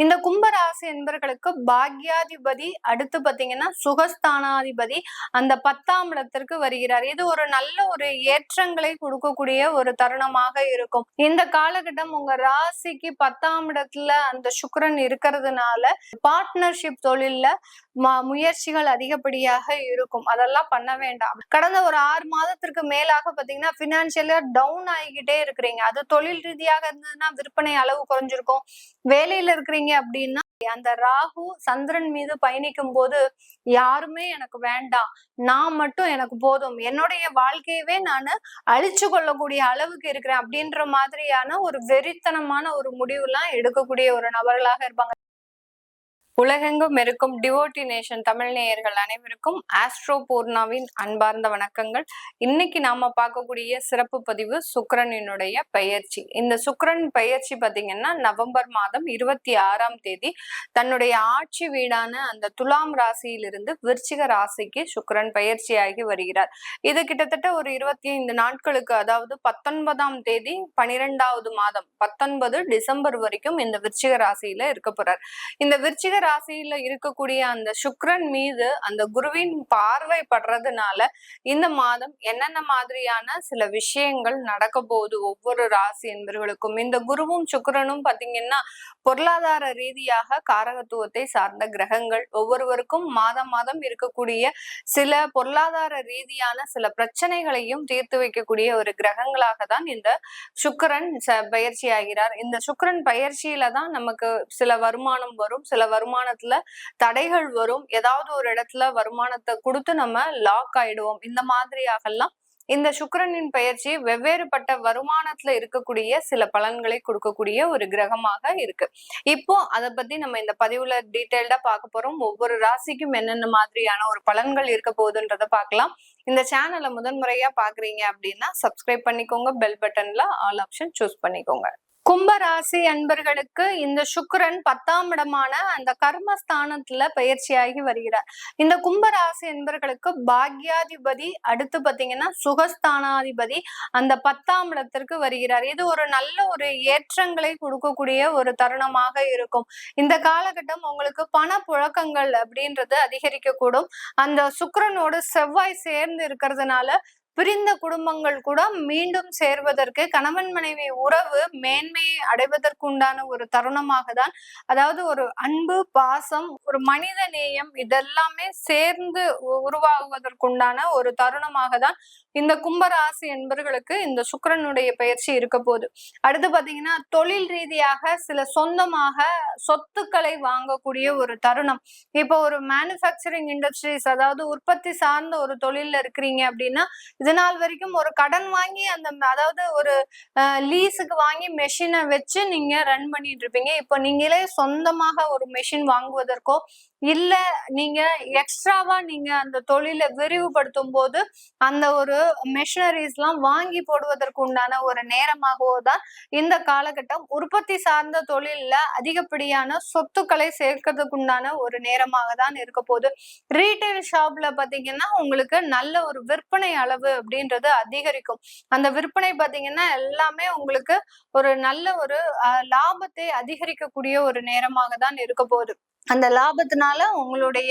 இந்த கும்பராசி என்பர்களுக்கு பாக்யாதிபதி அடுத்து பாத்தீங்கன்னா சுகஸ்தானாதிபதி அந்த 10ஆம் இடத்திற்கு வருகிறார். இது ஒரு நல்ல ஒரு ஏற்றங்களை கொடுக்கக்கூடிய ஒரு தருணமாக இருக்கும். இந்த காலகட்டம் உங்க ராசிக்கு 10ஆம் இடத்துல அந்த சுக்கிரன் இருக்கிறதுனால பார்ட்னர்ஷிப் தொழில்ல முயற்சிகள் அதிகப்படியாக இருக்கும். அதெல்லாம் பண்ண வேண்டாம். கடந்த ஒரு 6 மாதத்திற்கு மேலாக பாத்தீங்கன்னா பினான்சியலா டவுன் ஆகிக்கிட்டே இருக்கிறீங்க. அது தொழில் ரீதியாக இருந்ததுன்னா விற்பனை அளவு குறைஞ்சிருக்கும். வேலையில இருக்கிறீங்க அப்படின்னா அந்த ராகு சந்திரன் மீது பயணிக்கும் போது யாருமே எனக்கு வேண்டாம், நான் மட்டும் எனக்கு போதும், என்னுடைய வாழ்க்கையவே நான் அழிச்சு கொள்ளக்கூடிய அளவுக்கு இருக்கிறேன் அப்படின்ற மாதிரியான ஒரு வெறித்தனமான ஒரு முடிவுலாம் எடுக்கக்கூடிய ஒரு நபர்களாக இருப்பாங்க. உலகெங்கும் இருக்கும் டிவோட்டி நேஷன் தமிழ் நேயர்கள் அனைவருக்கும் ஆஸ்ட்ரோ பூர்ணாவின் அன்பார்ந்த வணக்கங்கள். இன்னைக்கு நாம பார்க்கக்கூடிய சிறப்பு பதிவு சுக்கிரனினுடைய பெயர்ச்சி. இந்த சுக்கிரன் பெயர்ச்சி பாத்தீங்கன்னா நவம்பர் மாதம் 26ஆம் தேதி தன்னுடைய ஆட்சி வீடான அந்த துலாம் ராசியிலிருந்து விருச்சிக ராசிக்கு சுக்கிரன் பெயர்ச்சியாகி வருகிறார். இது கிட்டத்தட்ட ஒரு 25 நாட்களுக்கு, அதாவது 19ஆம் தேதி 12வது மாதம் 19 டிசம்பர் வரைக்கும் இந்த விருச்சிக ராசியில இருக்க போறார். இந்த விருச்சிக ராசியில இருக்கக்கூடிய அந்த சுக்கிரன் மீது அந்த குருவின் பார்வை படுறதுனால இந்த மாதம் என்னென்ன மாதிரியான சில விஷயங்கள் நடக்க போகுது ஒவ்வொரு ராசி என்பவர்களுக்கும். இந்த குருவும் சுக்கிரனும் பாத்தீங்கன்னா பொருளாதார ரீதியாக காரகத்துவத்தை சார்ந்த கிரகங்கள். ஒவ்வொருவருக்கும் மாதம் மாதம் இருக்கக்கூடிய சில பொருளாதார ரீதியான சில பிரச்சனைகளையும் தீர்த்து வைக்கக்கூடிய ஒரு கிரகங்களாக தான் இந்த சுக்கிரன் பயிற்சி ஆகிறார். இந்த சுக்கிரன் பயிற்சியில தான் நமக்கு சில வருமானம் வரும், சில வருமானத்துல தடைகள் வரும், ஏதாவது ஒரு இடத்துல வருமானத்தை கொடுத்து நம்ம லாக் ஆயிடுவோம். இந்த மாதிரியாகலாம் இந்த சுக்கிரனின் பெயர்ச்சி வெவ்வேறுபட்ட வருமானத்துல இருக்கக்கூடிய சில பலன்களை கொடுக்கக்கூடிய ஒரு கிரகமாக இருக்கு. இப்போ அதை பத்தி நம்ம இந்த பதிவுல டீட்டெயில்டா பார்க்க போறோம். ஒவ்வொரு ராசிக்கும் என்னென்ன மாதிரியான ஒரு பலன்கள் இருக்க போகுதுன்றத பார்க்கலாம். இந்த சேனலை முதன்முறையா பாக்குறீங்க அப்படின்னா சப்ஸ்கிரைப் பண்ணிக்கோங்க, பெல் பட்டன்ல ஆல் ஆப்ஷன் சூஸ் பண்ணிக்கோங்க. கும்பராசி அன்பர்களுக்கு இந்த சுக்கிரன் 10ஆம் இடமான அந்த கர்மஸ்தானத்துல பயிற்சியாகி வருகிறார். இந்த கும்பராசி அன்பர்களுக்கு பாக்யாதிபதி அடுத்து பாத்தீங்கன்னா சுகஸ்தானாதிபதி அந்த 10ஆம் இடத்திற்கு வருகிறார். இது ஒரு நல்ல ஒரு ஏற்றங்களை கொடுக்கக்கூடிய ஒரு தருணமாக இருக்கும். இந்த காலகட்டம் உங்களுக்கு பண புழக்கங்கள் அப்படின்றது அதிகரிக்க கூடும். அந்த சுக்கிரனோடு செவ்வாய் சேர்ந்து இருக்கிறதுனால பிரிந்த குடும்பங்கள் கூட மீண்டும் சேர்வதற்கு, கணவன் மனைவி உறவு மேன்மையை அடைவதற்குண்டான ஒரு தருணமாக தான், அதாவது ஒரு அன்பு, பாசம், ஒரு மனித நேயம் இதெல்லாமே சேர்ந்து உருவாகுவதற்குண்டான ஒரு தருணமாக தான் இந்த கும்பராசி என்பவர்களுக்கு இந்த சுக்கிரனுடைய பயிற்சி இருக்க போகுது. அடுத்து பாத்தீங்கன்னா தொழில் ரீதியாக சில சொந்தமாக சொத்துக்களை வாங்கக்கூடிய ஒரு தருணம். இப்போ ஒரு மேனுஃபேக்சரிங் இண்டஸ்ட்ரீஸ், அதாவது உற்பத்தி சார்ந்த ஒரு தொழில்ல இருக்கிறீங்க அப்படின்னா இதனால் வரைக்கும் ஒரு கடன் வாங்கி அந்த அதாவது ஒரு லீஸுக்கு வாங்கி மெஷினை வச்சு நீங்க ரன் பண்ணிட்டு இருப்பீங்க. இப்போ நீங்களே சொந்தமாக ஒரு மெஷின் வாங்குவதற்கோ இல்ல நீங்க எக்ஸ்ட்ராவா நீங்க அந்த தொழிலை விரிவுபடுத்தும் போது அந்த ஒரு மெஷினரிஸ் எல்லாம் வாங்கி போடுவதற்கு உண்டான ஒரு நேரமாகவோ தான் இந்த காலகட்டம் உற்பத்தி சார்ந்த தொழில்ல அதிகப்படியான சொத்துக்களை சேர்க்கிறதுக்கு உண்டான ஒரு நேரமாக தான் இருக்க போகுது. ரீட்டைல் ஷாப்ல பாத்தீங்கன்னா உங்களுக்கு நல்ல ஒரு விற்பனை அளவு அப்படின்றது அதிகரிக்கும். அந்த விற்பனை பாத்தீங்கன்னா எல்லாமே உங்களுக்கு ஒரு நல்ல ஒரு லாபத்தை அதிகரிக்கக்கூடிய ஒரு நேரமாக தான் இருக்க போகுது. அந்த லாபத்தினால உங்களுடைய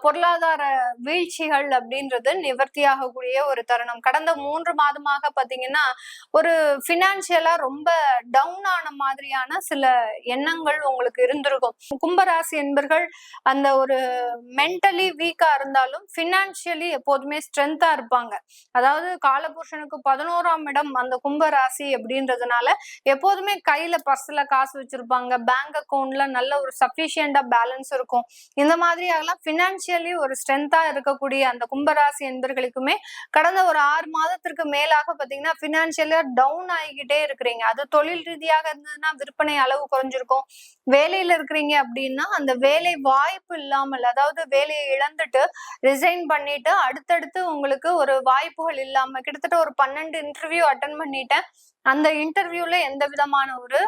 பொருளாதார வீழ்ச்சிகள் அப்படின்றது நிவர்த்தியாகக்கூடிய ஒரு தருணம். கடந்த 3 மாதமாக பாத்தீங்கன்னா ஒரு பினான்சியலா ரொம்ப டவுன் ஆன மாதிரியான சில எண்ணங்கள் உங்களுக்கு இருந்திருக்கும். கும்பராசி என்பர்கள் அந்த ஒரு மென்டலி வீக்கா இருந்தாலும் பினான்சியலி எப்போதுமே ஸ்ட்ரென்த்தா இருப்பாங்க. அதாவது காலபுருஷனுக்கு 11ஆம் இடம் அந்த கும்பராசி அப்படின்றதுனால எப்போதுமே கையில பர்ஸ்ல காசு வச்சிருப்பாங்க, பேங்க் அக்கௌண்ட்ல நல்ல ஒரு சஃபிஷியண்டா பேலன்ஸ் இருக்கும். இந்த மாதிரி ஆகலாம் பினான்சியலி ஒரு ஸ்ட்ரென்த்தா இருக்கக்கூடிய அந்த கும்பராசி என்பர்களுக்குமே கடந்த ஒரு 6 மாதத்திற்கு மேலாக பாத்தீங்கன்னா பினான்சியலா டவுன் ஆகிக்கிட்டே இருக்கிறீங்க. அது தொழில் ரீதியாக இருந்ததுன்னா விற்பனை அளவு குறைஞ்சிருக்கும். வேலையில இருக்கிறீங்க அப்படின்னா அந்த வேலை வாய்ப்பு இல்லாமல், அதாவது வேலையை இழந்துட்டு ரிசைன் பண்ணிட்டு அடுத்தடுத்து உங்களுக்கு ஒரு வாய்ப்புகள் இல்லாம கிட்டத்தட்ட ஒரு 12 இன்டர்வியூ அட்டன் பண்ணிட்டேன், அந்த இன்டர்வியூல எந்த விதமான ஒரு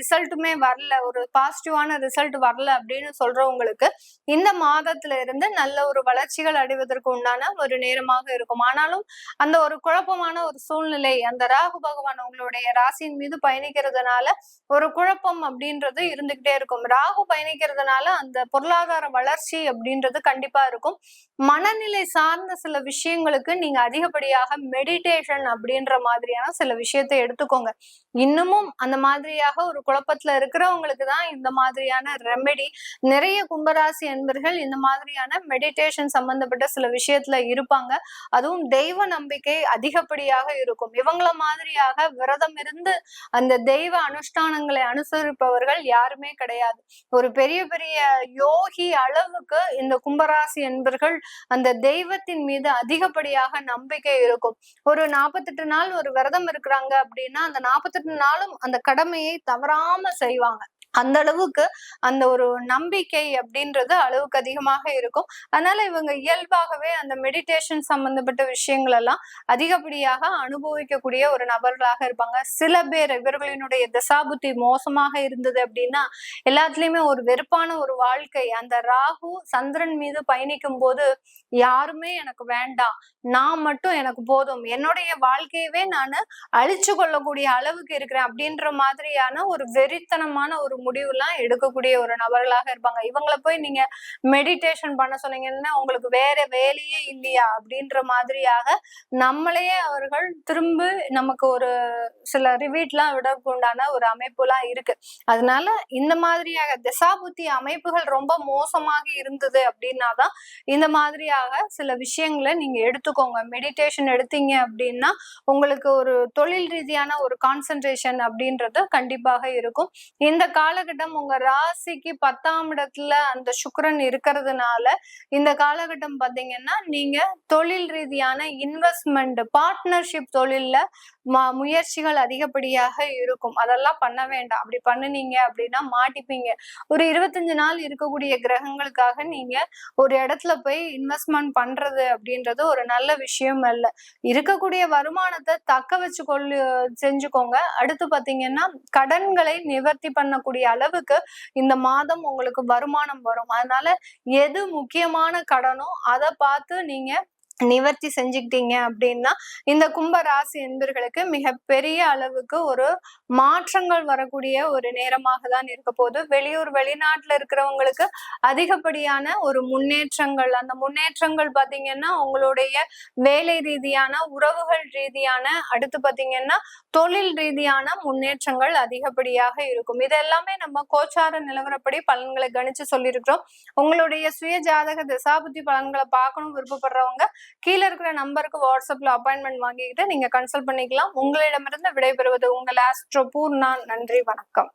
ரிசல்ட்டுமே வரல, ஒரு பாசிட்டிவான ரிசல்ட் வரல அப்படின்னு சொல்றவங்களுக்கு இந்த மாதத்துல இருந்து நல்ல ஒரு வளர்ச்சிகள் அடைவதற்கு உண்டான ஒரு நேரமாக இருக்கும். ஆனாலும் அந்த ஒரு குழப்பமான ஒரு சூழ்நிலை, அந்த ராகு பகவான் உங்களுடைய ராசியின் மீது பயணிக்கிறதுனால ஒரு குழப்பம் அப்படின்றது இருந்துகிட்டே இருக்கும். ராகு பயணிக்கிறதுனால அந்த பொருளாதார வளர்ச்சி அப்படின்றது கண்டிப்பா இருக்கும். மனநிலை சார்ந்த சில விஷயங்களுக்கு நீங்க அதிகப்படியாக மெடிடேஷன் அப்படின்ற மாதிரியான சில விஷயத்தை எடுத்துக்கோங்க. இன்னமும் அந்த மாதிரியாக ஒரு குழப்பத்துல இருக்கிறவங்களுக்கு தான் இந்த மாதிரியான ரெமெடி. நிறைய கும்பராசி அன்பர்கள் இந்த மாதிரியான மெடிடேஷன் சம்பந்தப்பட்ட சில விஷயத்துல இருப்பாங்க. அதுவும் தெய்வ நம்பிக்கை அதிகப்படியாக இருக்கும். இவங்கள மாதிரியாக விரதம் இருந்து அந்த தெய்வ அனுஷ்டானங்களை அனுசரிப்பவர்கள் யாருமே கிடையாது. ஒரு பெரிய பெரிய யோகி அளவுக்கு இந்த கும்பராசி என்பர்கள் அந்த தெய்வத்தின் மீது அதிகப்படியாக நம்பிக்கை இருக்கும். ஒரு 48 நாள் ஒரு விரதம் இருக்கிறாங்க அப்படின்னா அந்த 48 நாளும் அந்த கடமையை தவறாம செய்வாங்க. அந்த அளவுக்கு அந்த ஒரு நம்பிக்கை அப்படின்றது அளவுக்கு அதிகமாக இருக்கும். அதனால இவங்க இயல்பாகவே அந்த மெடிடேஷன் சம்பந்தப்பட்ட விஷயங்கள் எல்லாம் அதிகப்படியாக அனுபவிக்கக்கூடிய ஒரு நபர்களாக இருப்பாங்க. சில பேர் இவர்களினுடைய தசாபுத்தி மோசமாக இருந்தது அப்படின்னா எல்லாத்துலயுமே ஒரு வெறுப்பான ஒரு வாழ்க்கை. அந்த ராகு சந்திரன் மீது பயணிக்கும் போது யாருமே எனக்கு வேண்டாம், நான் மட்டும் எனக்கு போதும், என்னுடைய வாழ்க்கையவே நான் அழிச்சு கொள்ளக்கூடிய அளவுக்கு இருக்கிறேன் அப்படின்ற மாதிரியான ஒரு வெறித்தனமான ஒரு முடிவுலாம் எடுக்கக்கூடிய ஒரு நபர்களாக இருப்பாங்க. இவங்களை போய் நீங்க மெடிடேஷன் பண்ண சொன்னீங்கன்னா உங்களுக்கு வேற வேலையே இல்லையா அப்படின்ற மாதிரியாக நம்மளையே அவர்கள் திரும்ப நமக்கு ஒரு சில ரிவீட்லாம் விடக்குண்டான ஒரு அமைப்புலாம் இருக்கு. அதனால இந்த மாதிரியாக திசாபுத்தி அமைப்புகள் ரொம்ப மோசமாக இருந்தது அப்படின்னாதான் இந்த மாதிரியாக சில விஷயங்களை நீங்க எடுத்துக்கோங்க. மெடிடேஷன் எடுத்தீங்க அப்படின்னா உங்களுக்கு ஒரு தொழில் ரீதியான ஒரு கான்சென்ட்ரேஷன் அப்படின்றது கண்டிப்பாக இருக்கும். இந்த காலகட்டம் உங்க ராசிக்கு 10ஆம் இடத்துல அந்த சுக்கிரன் இருக்கிறதுனால இந்த காலகட்டம் பாத்தீங்கன்னா நீங்க தொழில் ரீதியான இன்வெஸ்ட்மெண்ட், பார்ட்னர்ஷிப் தொழில்ல முயற்சிகள் அதிகப்படியாக இருக்கும். அதெல்லாம் பண்ண வேண்டாம். அப்படி பண்ணுனீங்க அப்படின்னா மாட்டிப்பீங்க. ஒரு 25 நாள் இருக்கக்கூடிய கிரகங்களுக்காக நீங்க ஒரு இடத்துல போய் இன்வெஸ்ட்மெண்ட் பண்றது அப்படின்றது ஒரு நல்ல விஷயம் அல்ல. இருக்கக்கூடிய வருமானத்தை தக்க வச்சு செஞ்சுக்கோங்க. அடுத்து பாத்தீங்கன்னா கடன்களை நிவர்த்தி பண்ணக்கூடிய அளவுக்கு இந்த மாதம் உங்களுக்கு வருமானம் வரும். அதனால எது முக்கியமான கடனோ அதை பார்த்து நீங்க நிவர்த்தி செஞ்சுக்கிட்டீங்க அப்படின்னா இந்த கும்ப ராசி என்பர்களுக்கு மிகப்பெரிய அளவுக்கு ஒரு மாற்றங்கள் வரக்கூடிய ஒரு நேரமாக தான் இருக்க போகுது. வெளியூர் வெளிநாட்டுல இருக்கிறவங்களுக்கு அதிகப்படியான ஒரு முன்னேற்றங்கள், அந்த முன்னேற்றங்கள் பாத்தீங்கன்னா உங்களுடைய வேலை ரீதியான, உறவுகள் ரீதியான, அடுத்து பாத்தீங்கன்னா தொழில் ரீதியான முன்னேற்றங்கள் அதிகப்படியாக இருக்கும். இது எல்லாமே நம்ம கோச்சார நிலவரப்படி பலன்களை கணிச்சு சொல்லியிருக்கிறோம். உங்களுடைய சுய ஜாதக தசாபுத்தி பலன்களை பார்க்கணும் விருப்பப்படுறவங்க கீழே இருக்கிற நம்பருக்கு வாட்ஸ்அப்ல அப்பாயின்மெண்ட் வாங்கிக்கிட்டு நீங்க கன்சல்ட் பண்ணிக்கலாம். உங்களிடமிருந்து விடைபெறுவது உங்கள் ஆஸ்ட்ரோ பூர்ணா. நன்றி, வணக்கம்.